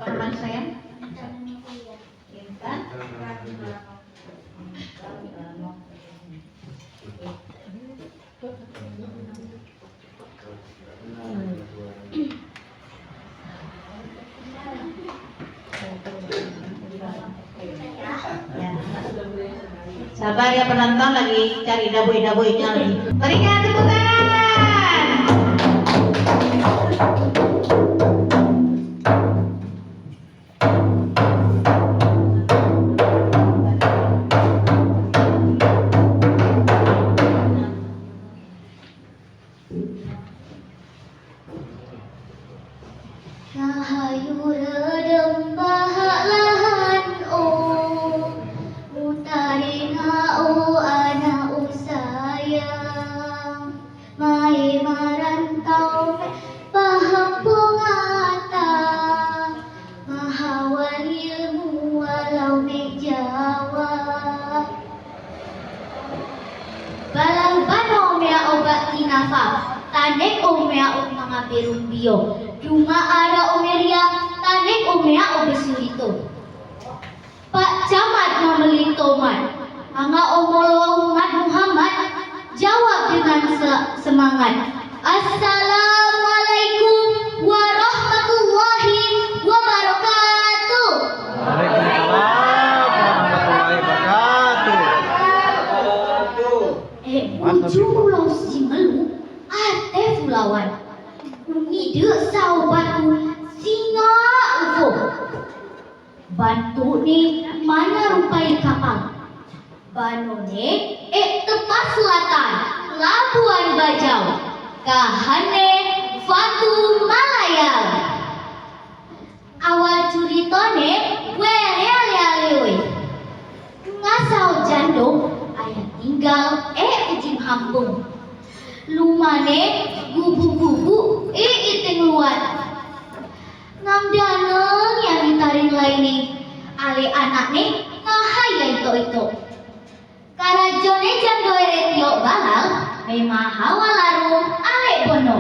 Teman saya Intan. Sabar ya penonton, lagi cari daboi-daboinya lagi. Berikan tepuk tangan. Rahayu redem bahak lahan mutarina anak sayang mai marantau paham pengata mahawal ilmu walau mek Jawa balang bano mea obat kinafah tanek omea mga berumbio cuma ada omeria tanek omea obesurito Pak Camat membeli tomat Angga omolo umat Muhammad jawab dengan semangat Assalamualaikum warahmatullahi wabarakatuh. Waalaikumsalam warahmatullahi wabarakatuh. Ujung pulau Simelu ate pulauan Unide saubatu singa ufo batu ni mana rupai kapal banone tepas selatan Labuan Bajau kahane Fatu Malaya awal curitone wele-lele ngasau jando ayah tinggal ujing hambung lumane gubu-gubu iting luar ngamdaneng yang ditaring laini ale anak nih ngahaya itu karajone jando eretio balal memang hawa larung ale bono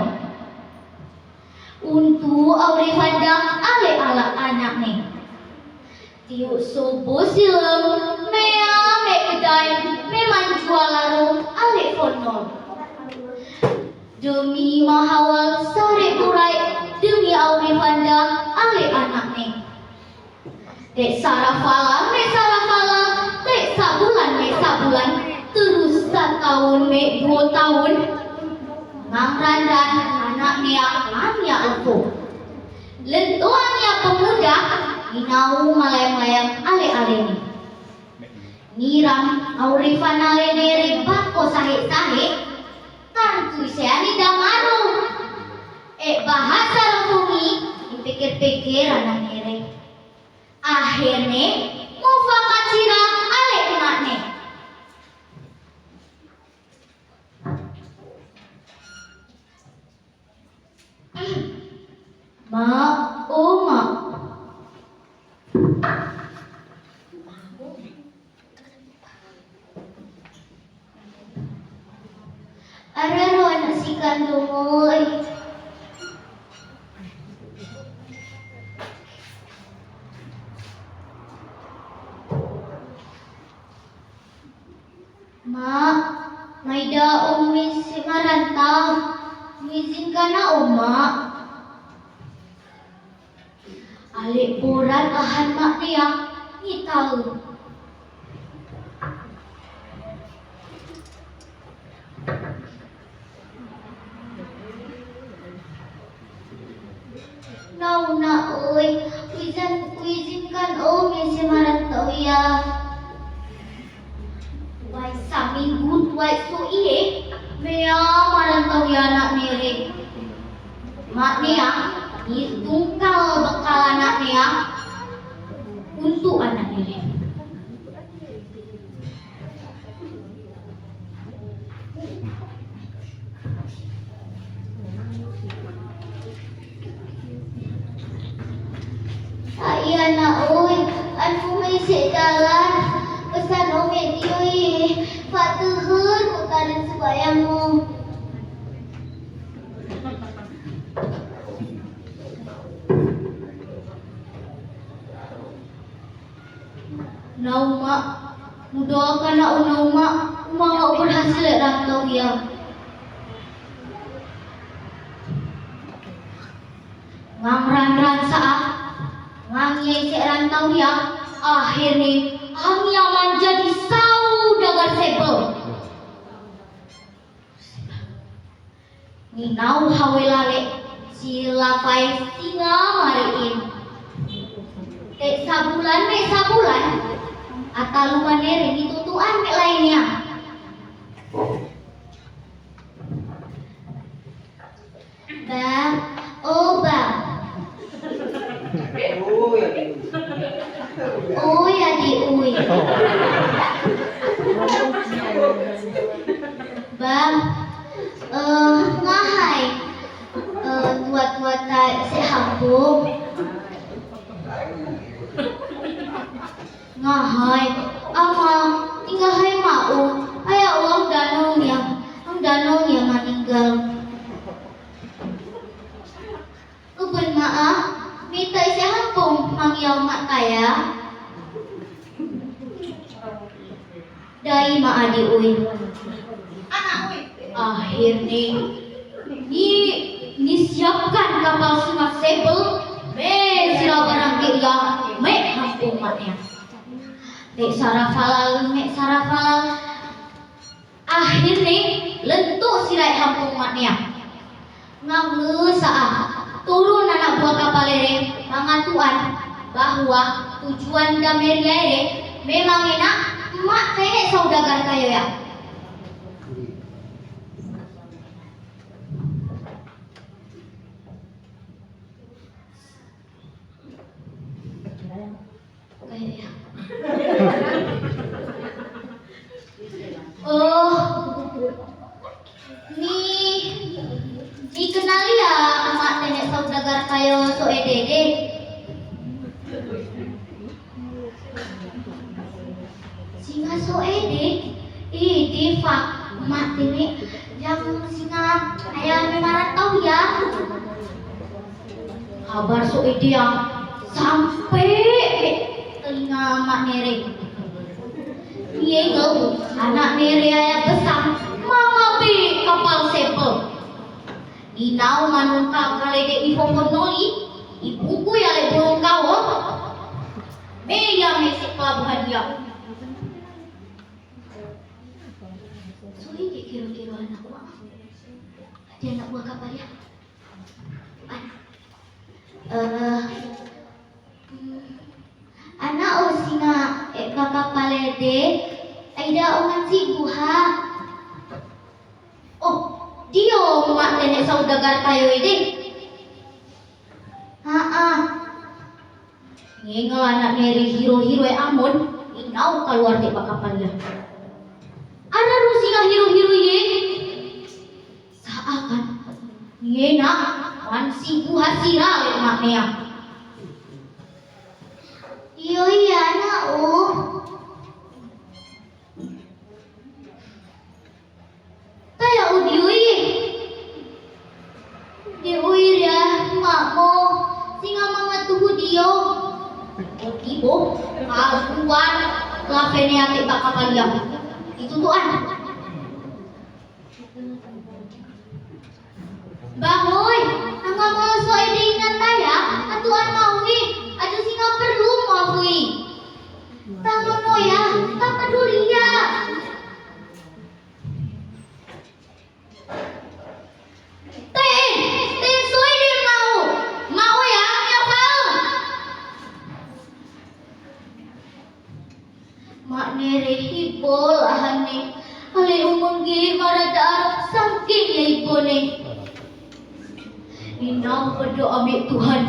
untuk auri pandang ale ala anak nih tiuk subuh silem mea me kedai memang jual larung ale bono demi mahawal sare burai demi auri pandang ale anak nih dek sarafala dek sabulan terus setahun me 2 tahun ngangrandan anak niak amnya aku lentuannya pemuda inau malayang-layang ale-ale ni niram auri fanale nere bako sahe-sahe tantu seani damaru bahasa rukumi dipikir-pikir anak nere akhirnya mufakat sirah ale anaknya mak Arano anak si kandungoy Mak, may daong si marantau Izinkan na Mak alik poran ahan mak niya ngitaw nauna oy izinkan si marantau ya wai saminggu wai so iye mea marantau ya anak nere mak niya tungkal bekal anak niya untuk anak nere iya na oy anu may sedalan pesan ome diyoy patuhun utarin subayamu Nauma, mudoakan na nauma, umanga berhasil rantau ya. Ngangran saat, ngangyay si rantau ya, akhirnya hangyaman jadi saudagar sebel. Ninau hawelale sila fai singa mariin. Sabulan, atalumanere ditutuan me lainnya. Bang, oh bang. Uy, adi uy. Bang, ngahai. Tuat-tuat si hambung. Ngahai, ama, ingahai mau. Ayah uang danau yang meninggal. Ubun maaf, minta si hambung mangyau mak kaya. Dai ma adi uy. Akhirnya disiapkan kapal submersible sila barang dia me hampung matnya me sarafalal akhirnya lentuk silai hampung matnya saat turun anak buah kapal ini mengatuan bahwa tujuan Dameria ini memang enak mak kayaknya saudagar kayo ya. Oh, dikenali ya emak nenek saudagar kayo so edede. Singa so ede pak emak nenek yang singa ayah memang tahu ya. Kabar so ede yang sampai telinga mak nere. Iya anak nere ayah besar mama be kapal sepel. Inau manungka kalede ipongonoli ibuku ya lebong kawo. Meya mesik pelabuhan dia. So ini kira-kira anak buah. Ada anak buah kapal ya? Anak osinga kakak palede aida ongan si buha. Oh, dia mak nenek saudagar kayo ini. Ngengel anak neri hiro-hiro amun inau keluar di kapal ya. Ada rusinga hiro-hiro ye. Saakan ngenak wan si buha sira maknya. Iya anak kayak diuir ya makmo singa mangatuhu dio ibu kaguan lafene ati bakapaliam itu tuan bangoy angga mau so edingan taya atuan maui aja singa perlu maui tangono ya tak peduli ya. Mak nere hibol ahane ale umenggi marada saking ya ibone inau berdoa ambil Tuhan.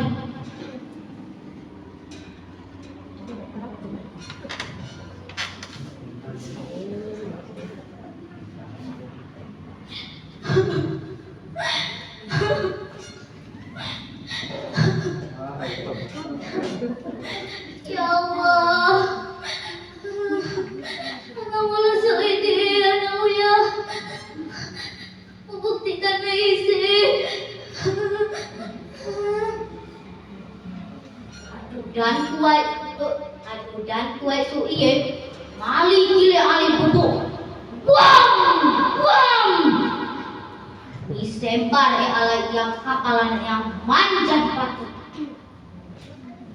Ya Allah, anak mula seidi anak ya, membuktikan isi. Dan kuat aduh dan tuai su iye mali gile ali bubuk wam disempar ala yang kapalan yang manjat patut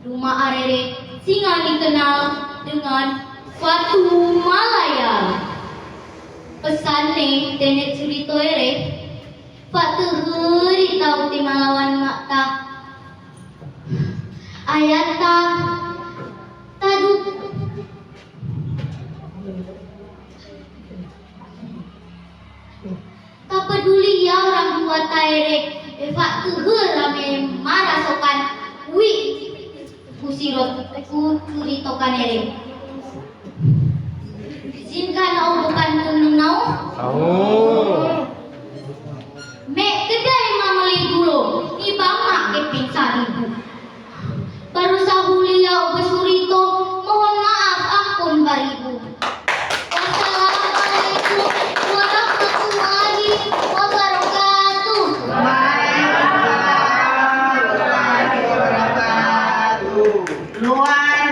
rumah arere singa dikenal dengan Fatu Malaya pesan nih tenet surito ere Fatu heri tau timalawan makta ayata taduk tak peduli ya orang tua taerek Fatu rame marah sokan wi kusirot kuritokan ere izinkan au bukan menau Tahu.